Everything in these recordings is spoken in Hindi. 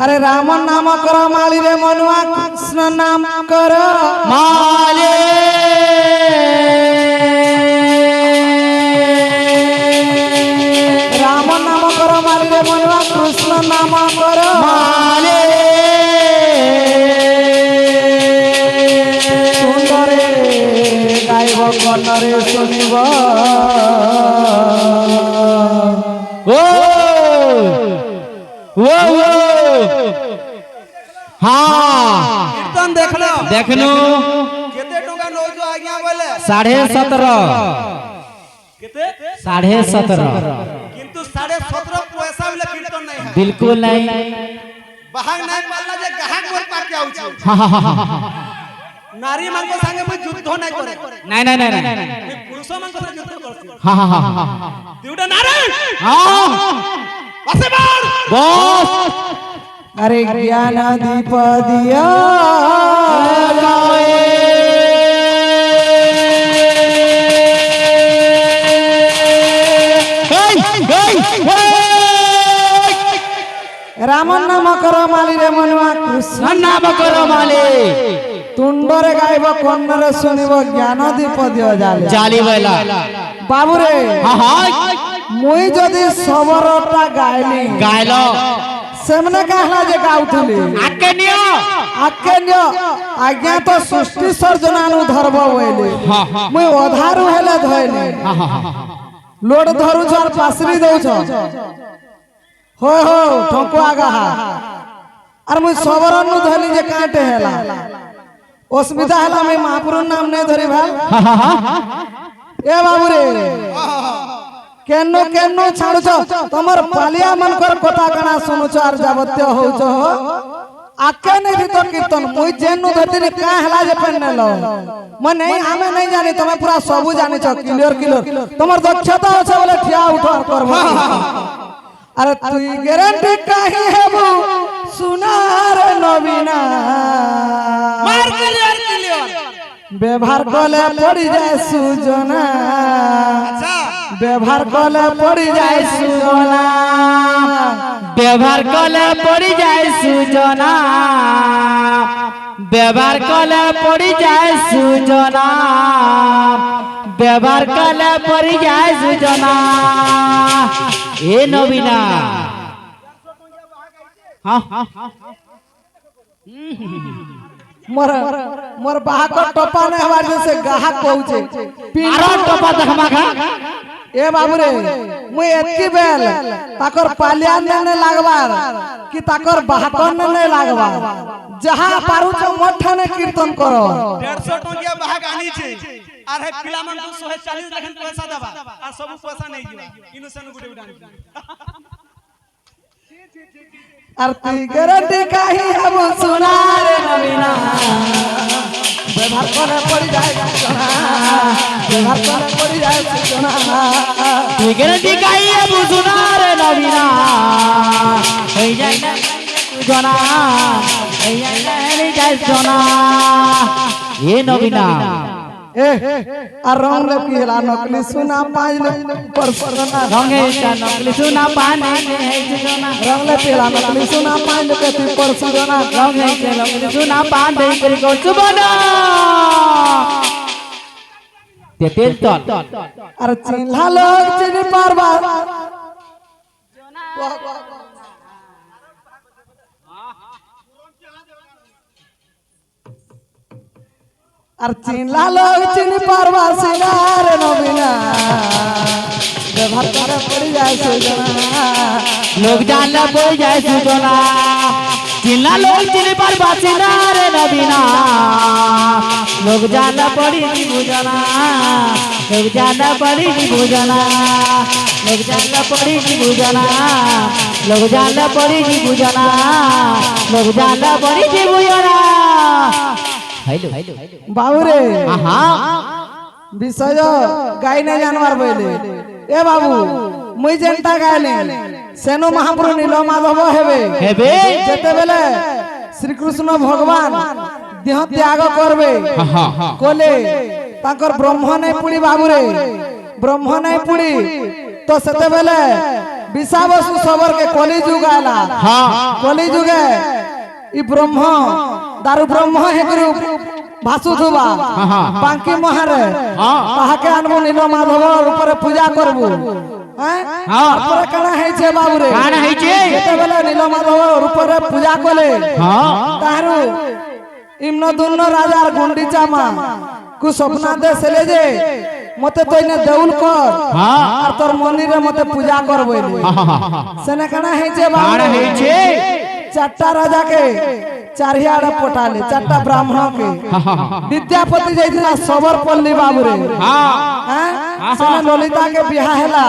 अरे राम नाम कर माली रे मनुआ कृष्ण नाम कर माले राम नाम कर माली रे मनुआ कृष्ण नाम कर माले सुंदरे गायब कनरे सुनिब हाँ कीर्तन देखलो देखनु केते टका नौजो आज्ञा बोले 17.5 केते 17.5 किंतु 17.5 पैसा वाला कीर्तन नहीं है बिल्कुल नहीं बाहर नहीं पाला जे ग्राहक मोर पाके आउछ नारी मान को संगे में युद्ध नहीं करे नहीं नहीं नहीं नहीं पुरुष मान को युद्ध करसी हाँ हाँ हाँ दिउडा नारायण हाँ बसे बार बस अरे ज्ञान दीप दिया राम नाम कर माली रे मनुआ कृष्ण नाम करो माले तुंडरे गायब कन्नरे सुनिब ज्ञान दीप दियो जाले जाली वाला बाबू रे हाँ हाँ मुई जदि सबरटा गायली गायलो सेमने कहला जे गाउथली आके नियो आज्ञा तो सृष्टि सर्जनानु धरब होइले हाँ हाँ मुई अधारु हेले धइली हाँ हाँ लोड धरु छर पासरी देउछ हो ठोको आगा अर मुई सबरनु धइली जे काटे हेला असुविधा हेला मैं महापुरुष नाम नहीं धरी भाई ए बाबू रे केनो केनो छाड़ुछ तमर पालिया मनकर कथा कणा सुनुछ आर जावत्य होउछ आके नहीं तो कीर्तन मुई जेनु धतिनी का हला जे पन्नेलो म नहीं हमें नहीं जानी तमे पूरा सबु जानि छ क्लियर तमर दक्षता আছে বলে ঠিয়া উঠা করব अरे तू गारंटी काहे हेबू सुनार नवीना मार क्लियर व्यवहार कले पड़ी जाए सुजना अच्छा व्यवहार कले पड़ी जाए सुजना व्यवहार कले पड़ी जाए सुजना व्यवहार कले पड़ी जाए सुजना व्यवहार कले पड़ी जाए सुजना ए नवीना हाँ मोर मोर बाहा को टपा ने हमार जैसे गाहक पहुंचे मारो टपा देखमा खा ए बाबू रे मुई एतकी बेल ताकर पालियान ने लागबार कि ताकर बाहकन ने लागबार जहां पारू छ मठने कीर्तन करो 150 टकिया बाहक आनी छे आर है पिला मन 240 लाख पैसा दबा आ सब पैसा नहीं जीवा इनु सन गुटे उडान आरती गारंटी काहे हम सुनार नवीना व्यवहार करे पड़ी जाए सुजना व्यवहार करे पड़ी जाए सुजना ठीक है ठीक है अब सुना रे नवीना हो जाए ना सुजना हो जाए सुजना ये नवीना आ रंग ले पिला नकली सुना पाँच ले पर सुना रंगे का नकली सुना पाने है सुजना रंग ले पिला नकली सुना पाँच ले के पर सुना रंगे का नकली सुना पाने करी को सुबना ते तेल तल अरे चिन्हा लोग चिन्ह पारबा अरे चिन्हा लोग चिन्ह पारबा सिनार नवीना व्यवहार करे पड़ी जाए सुजना लोग जानला पड़ जाए सुजना चिल्ला लोग चिल्ले पर बासिना रे नवीना लोग जानला पड़ी जी बुझना लोग जानला पड़ी जी बुझना लोग जानला पड़ी जी बुझना लोग जानला पड़ी जी बुझना लोग जानला पड़ी जी बुझना हेलो बाबू रे हाँ विषय गाय ने जानवर बोले ए बाबू मुई जेंटा गायले सेनो महाप्रभु नील माधव हेबे हेबे जेते बेले श्री कृष्ण भगवान देह त्याग करबे कोले ताकर ब्रह्म नै पुड़ी बाबू रे ब्रह्म नै पुड़ी तो सेते बेले विषावसु सबर के कली जुग आला कली जुगे ई ब्रह्म दारु ब्रह्म हे गुरु भासु थुबा बांकी महारे ताहाके अनबु नील माधव ऊपर पूजा करबु हैं ऊपर कणा है छे बाबू रे काना है छे केते बेले नील माधव ऊपर पूजा कोले तारू इमन दुन्न राजार गुंडीचा मा कु सपना दे सेले जे मते तोइने देउल कर और तोर मंदिर रे मते पूजा करबोइले सेने कणा है छे बाबू काना है छे चारटा राजा के चारियाड़ा पटाले चारटा ब्राह्मण के विद्यापति जैसा सबर पल्ली बाबू रे सेना ललिता के बियाह हैला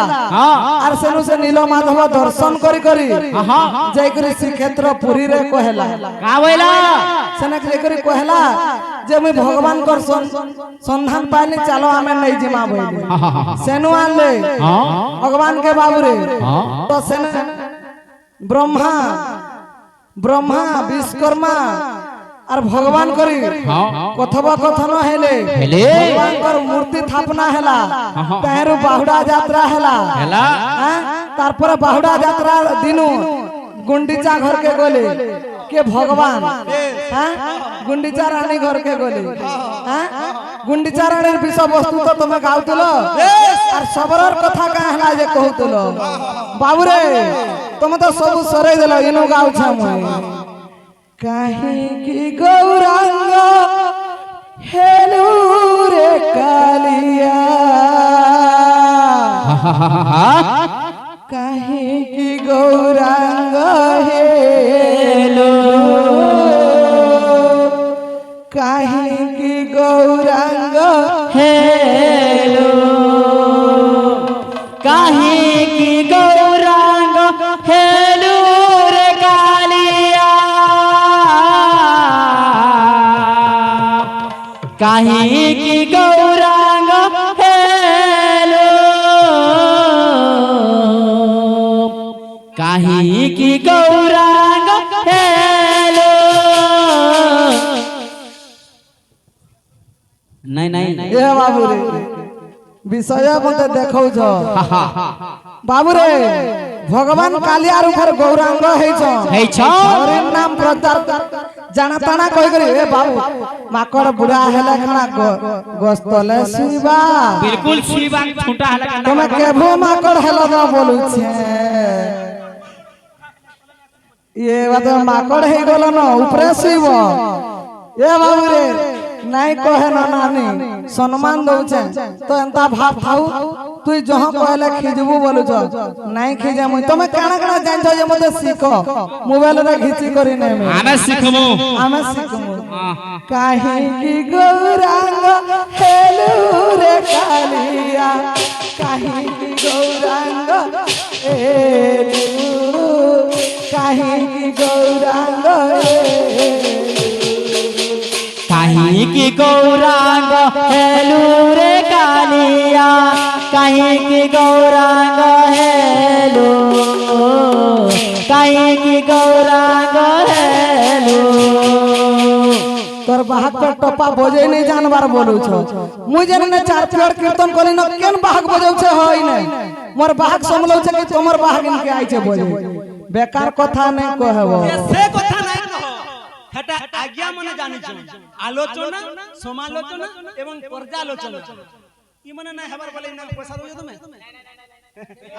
और सेनु से नील माधव दर्शन करी करी जय करी श्रीक्षेत्र पुरी रे कहला का बोला सेना जय करी कहला जे मैं भगवान कर संधान पाइले चलो हमें नहीं जिमा बोइले सेनु आनले भगवान के बाबू रे तो सेना ब्रह्मा विश्वकर्मा और भगवान करी कथोपकथन हेले भगवान कर मूर्ति स्थापना हैला तहेरु बाहुड़ा यात्रा हैला तारपर बाहुड़ा यात्रा दिनु गुंडीचा घर के गोले के भगवान गुंडीचा रानी घर के गोले गुंडीचा रानी विषय वस्तु तो तुम गाउतलो और सबरर कथा का हैला जे कहउतलो बाबू रे तुम तो सब सरे देलो इनु गाउ छ মই काहे की गौरांग हेलू रे कालिया काहे की गौरांग हेलो काहे की गौरांग हेलो काहे की गौरांग हेलो रे कालिया काहे की गौरांग हेलो काहे की गौरांग हेलो नहीं ए बाबू रे विषय मते देखौ छ बाबू रे भगवान कालिया ऊपर गौरांग है छ हरि नाम प्रचार जाना ताना कहि करी ए बाबू माकड़ बुढ़ा हेले खना गस्तले शिवा बिल्कुल शिवा छूटा हला तुम केभो माकड़ हेला न बोलू छे ये बात माकड़ हे गेलो न ऊपर शिव ए बाबू रे नहीं कहे ना नानी सम्मान दउ छे तो एंता भाव थाउ तू जहां कहले खिजबू बोलु छ नहीं खिजे मुई तमे काना काना जान छ जे मते सीखो मोबाइल रे घिची करी नै में आमे सिखमु काहे की गौरांग हेलू रे कालिया काहे की गौरांग हेलू काहे की गौरांग काहे की गौरांग हेलू रे कालिया काहे की गौरांग हेलो काहे की गौरांग हेलो तोर बाहक पर टप्पा बजे नहीं जानबार बोलू छ मुई जने ने चार पेड़ कीर्तन करी न केन बाहक बजाउ छ होई नै मोर बाहक समलौ छ कि तोमर बाहक इनके आइ छ बजे बेकार कथा नहीं कहबो से कथा नहीं कहो हेटा आज्ञा मने जानि छ आलोचना समालोचना एवं पर्यालोचना ई मने ना हेबार बोले ना पैसा दो तुमे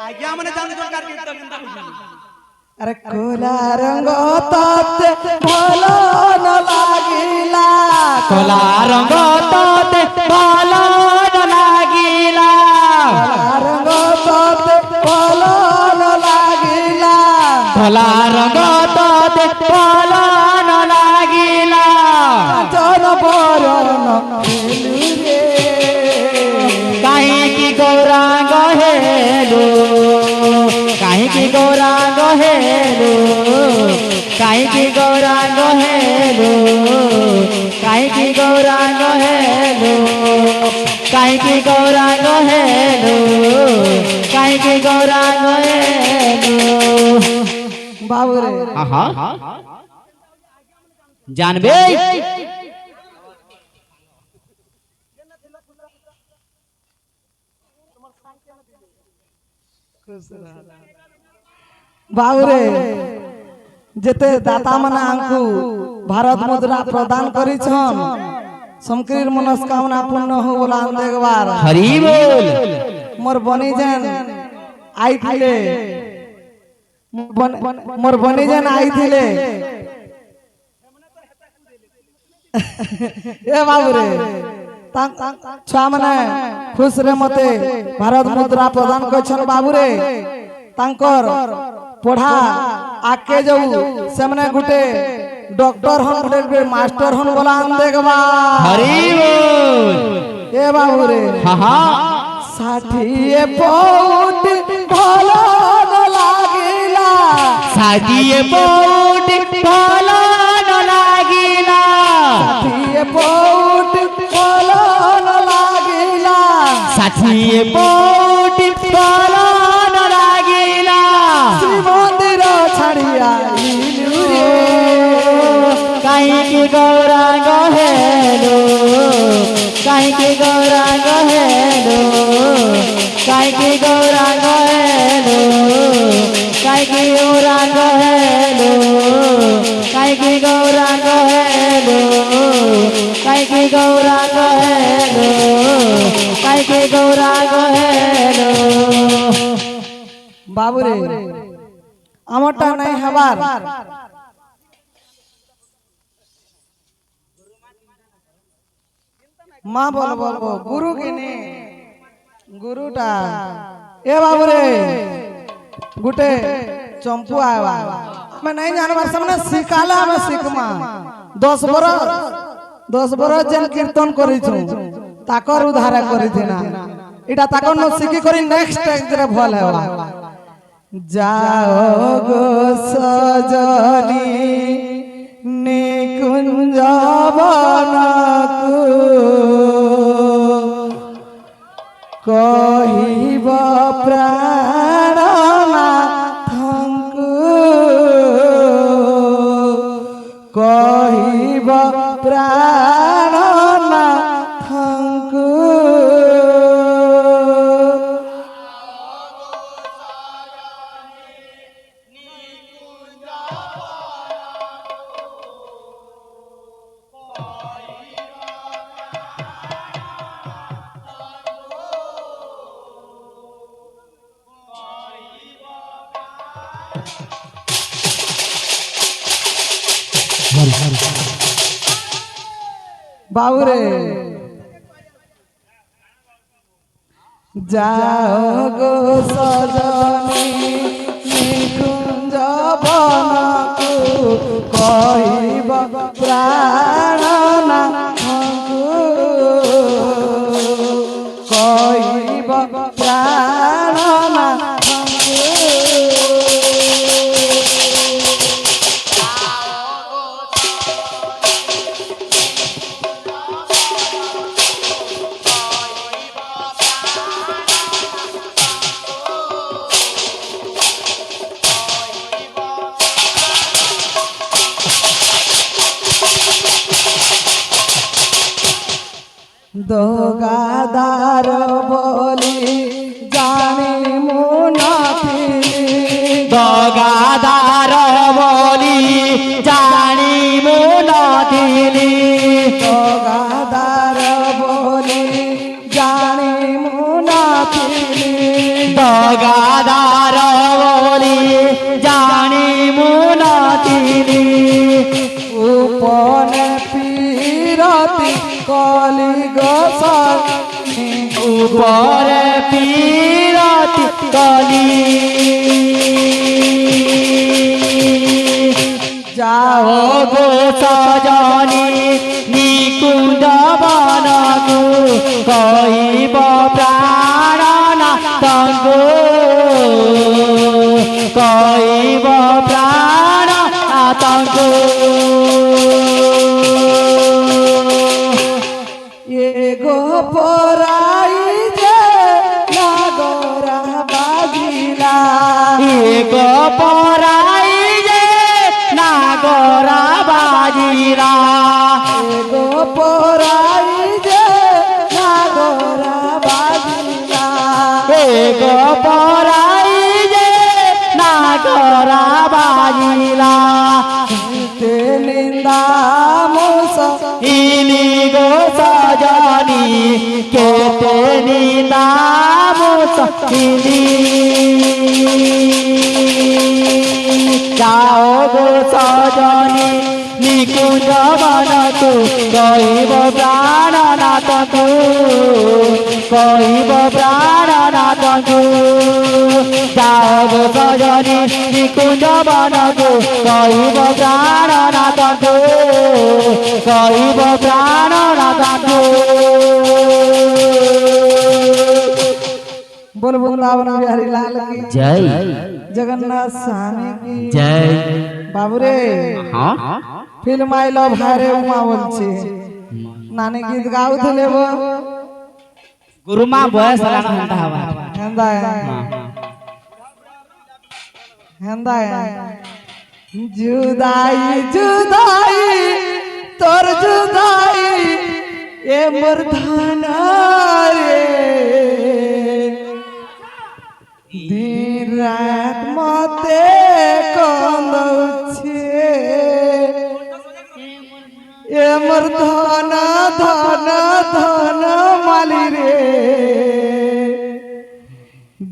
आज्ञा मने जानि छ कार कीर्तन केनता बुझा अरे कोला रंग ताते भलो न लागिला कोला रंग ताते भलो न लागिला कोला रंग ताते भलो न लागिला कोला रंग ताते भलो न लागिला जन बरन हेलू रे काहे की गौरांग हेलो काहे की गौरांग हेलो काहे की गौरांग हेलो काहे की गौरांग हेलो काहे की गौरांग हेलो काहे की गौरांग हेलो बाबू रे जानबे बाबुरे जेते दाता माने आंकु भारत मुद्रा प्रदान करिछन समक्रीर मनस्कामना पूर्ण हो बोला एक बार हरि बोल। मोर बनी जेन आई थिले मोर बनी जेन आई थिले ए बाबुरे छुआ माने खुश रे मते भारत मुद्रा प्रदान करछन बाबुरे तांकर पढ़ा आके जाऊ सेमने गुटे डॉक्टर हन गुटे मास्टर हन बोला देखबा हरि बोल। ए बाबुरे हाँ हाँ 60 पौट भलो न लागिला 60 पौट भलो न लागिला 60 पौट भलो न लागिला 60 पौट भलो न लागिला श्री मंदिर छाड़िया इलु रे कहीं की गौरांग हेलो कहीं की गौरांग हेलो कहीं की गौरांग हेलो कहीं की गौरांग हेलो कहीं की गौरांग हेलो कहीं की गौरांग हेलो कहीं की गौरांग हेलो। बाबुरे আমারটা নাই হবার মা বলবো গুরু কিনে গুরুটা এ বাবুরে গুটে চম্পু আইবা আমি নাই জানবার সামনে শিখালা আমি শিখমা 10 বরস যেন কীর্তন করিছু তাকর উদ্ধার করিছি না এটা তাকর ন শিখি করি নেক্সট এক্সরে ভাল হেবা जाओ गो सजनी निकुंज बनकु कहिब प्राणनाथंकु कहिब प्राणनाथंकु बाबुरे जाओ गो सजनी निकुंज बनकु कहिब प्राणनाथंकु कहिब प्राणनाथंकु दोगादार बोली जानी मुनाथिली दोगादार बोली जानी मुनाथिली दोगादार बोली जानी मुनाथिली दोगादार बोली जानी मुनाथिली उपने पीरती कली गोसाई ऊपर पीरती कली जाओ गो सजनी निकुंज बनकु कहिब प्राणनाथंकु कहिब प्राणनाथंकु एगो पोराई जे नागोरा बाजिला एक पराई जे नागरा बाजीरा एगो पोराई जे नागोरा बाजिला एक पराई जे नागर মানিলা তে নিন্দা মোস ইনি গো সজনী কেতে নিন্দা মুসকিনি যাও গো সজনী নিকুঞ্জ বনতু কইব প্রাণনাথু কইব প্রাণনাথু যাও গো সজনী নিকুঞ্জ বনতু কইব প্রাণনাথু কইব প্রাণনাথু बोल वृंदावन बिहारी लाल की जय जगन्नाथ स्वामी की जय बाबूरे हाँ फिल्म आई लव हारे उमा बोलছে नानी गीत गाउथले वो गुरुमा बयस लाग हंता हवा हेंदा हेंदा जुदाई जुदाई तोर जुदाई ए मर्दाना रे दिन रात मते कांदछे ए मोर धन धन धन माली रे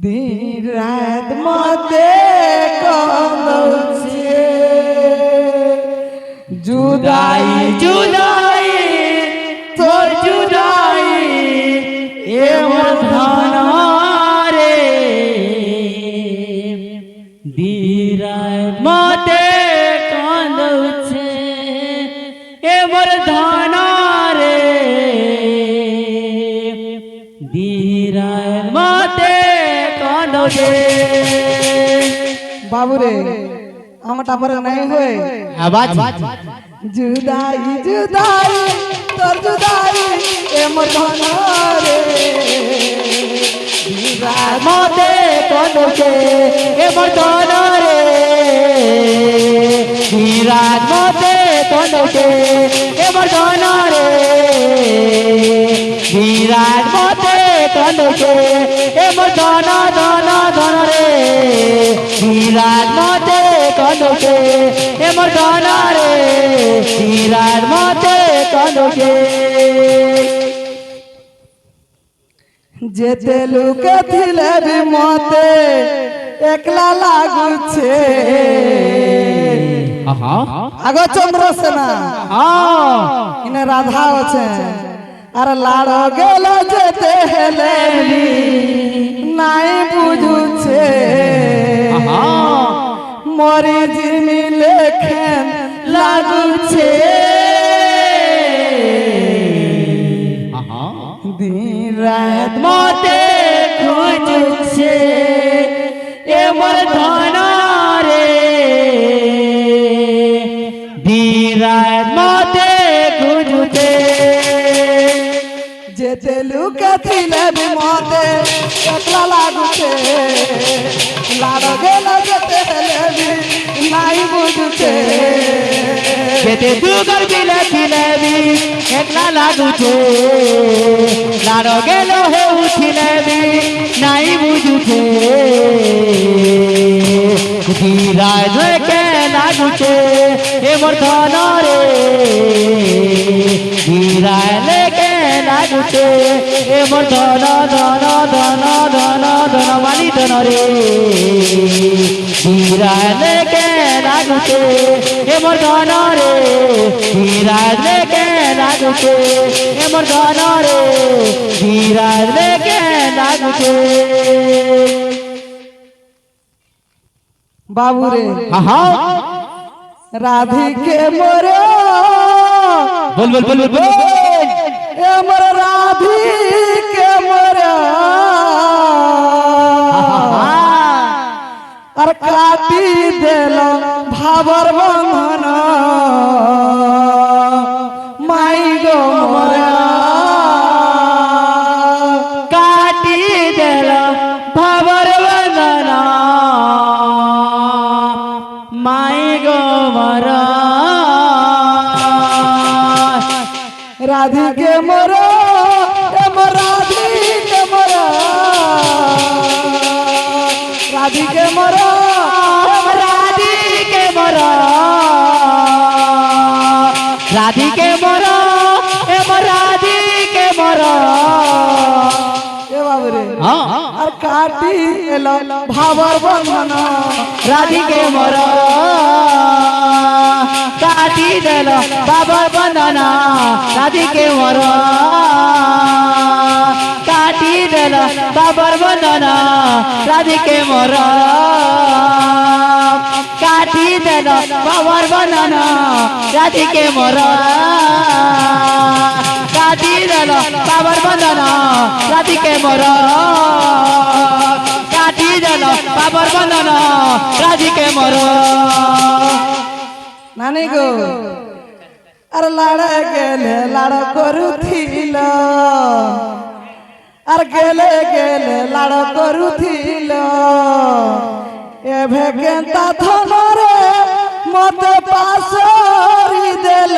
दिन रात मते कांदछे जुदाई जुदाई तोर जुदाई ए मोर धन रे धीराय मते कांदछे ए मोर धन रे धीराय मते कांदछे बाबू रे আমটা পরে নাই হই आवाज जुदाई जुदाई तोर जुदाई ए मोर धन रे धीराय मते कांदछे ए मोर धन रे धीराय मते कांदछे ए मोर धन रे धीराय मते कांदछे ए मोर धन धन धन रे धीराय मते कांदछे ए मोर धन रे धीराय मते कांदछे যেতে লুকে থিলে বি মতে একলা লাগুছে আগো চন্দ্রসেনা ইনে রাধা আছে আর লাড় গেল যেতে হেলে নাই বুঝুছে মরি জিমি লেখেন লাগুছে दिन रात मते खोजुछे ए मोर धन रे धीराय मते खोजुछे যেতে লুকে থিলে বি মতে একলা লাগুছে লাড় গেল যেতে হেলে বি নাই বুঝুছে যেতে দুগর বিলে ছিলে বি একলা লাগুছে লাড় গেল হে উঠিলে বি নাই বুঝুছে ধীরায় কে লাগুছে এ মোর ধন রে ধীরায় কে লাগুছে এ মোর ধন ধন ধন ধন ধন মানি ধন রে ধীরায় কে লাগুছে এ মোর ধন রে ধীরায় কে লাগুছে এ মোর ধন রে ধীরায় কে লাগুছে बाबू रे राधिके मोरे बोल बोल बोल बोल ए मोर राधिके मोरे আর কাটি দেল ভাবর বন্ধন মাই গো মোরা কাটি দেল ভাবর বন্ধন মাই গো মরা রাধিকে মোরা এ মোর রাধিকে মোরা রাধিকে মোরা রাধিকে মোর রাধিকে মর এবার রাধিকে মর এ বাবরে হ্যাঁ আর কাটি এলো ভাবর বন্ধন রাধিকে মর কাটি দিল বাবার বন্দনা রাধিকে মর কাটি দিল বাবার বন্দনা রাধিকে মর কাটি দিল বাবার বন্দনা রাধিকে মর কাটি দিল বাবার বন্দনা রাধিকে মর কাটি দিল বাবার বন্দনা রাধিকে মর নানি গো আর লাড়া গেলে লাড় করুথিল আর গেলে গেলে লাড় করুথিল এভে কেন্তা ধনরে মতে পাশরি দেল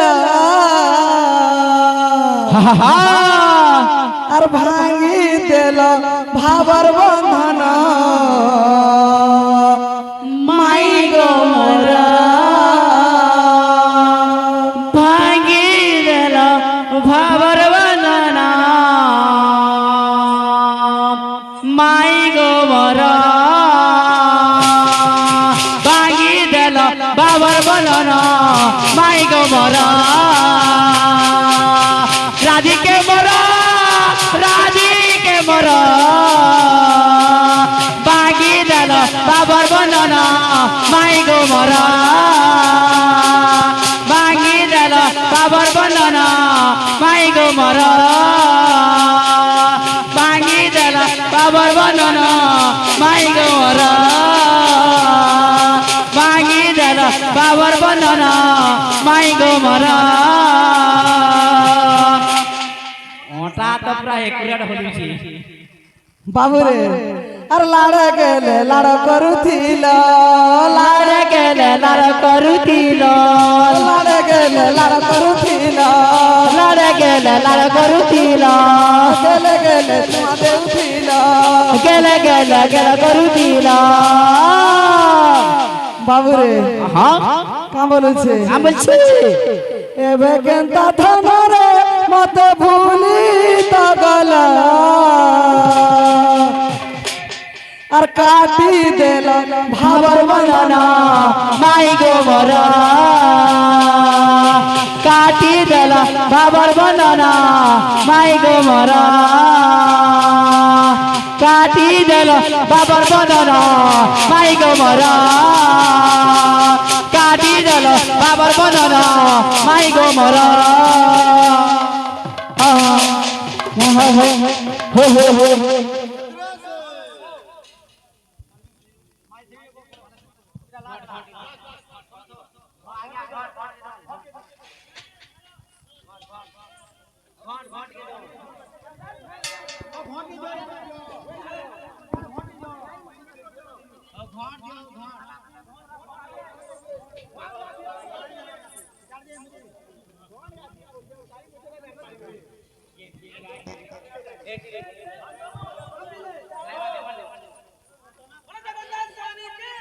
আর ভাঙি দেল ভাবর বন্ধন মাই গো মোরা ভাঙি দিল ভাবর বন্দনা মাই গো মোরা ভাঙি দিল বাবার বন্দনা মাই গো মোরা রাধিকে মোরা রাধিকে মোরা বাগি দিল বাবার বন্দনা মাই গো মোরা বাগি দিল বাবার বন্দনা মাই গো মোরা বাগি দিল বাবার বন্দনা মাই গো মোরা বাগি দিল বাবার বন্দনা মাই গো মোরা ওটা তো প্রায় একুরেট হলিছি বাবুরে আর লাড়া গেলে লাড় করুথিল লাড় গেলে লাড় করুথিল লাড়া গেলে লাড় করুথিল লাড় গেলে লাড় করুথিল গেলে গেলে তোমা দেউথিল গেলে গেলে গেলে করুথিল বাবুরে হ্যাঁ কাম বলছে আমি বলছি এবে কেন্তা ধনরে মতে ভুলি তো গল আর কাটি দেল ভাবর বন্দনা মাই গো মোরা কাটি দিল বাবার বন্দনা মাই গো মোরা কাটি দিল বাবার বন্দনা মাই গো মোরা কাটি দিল বাবার বন্দনা মাই গো মোরা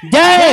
जय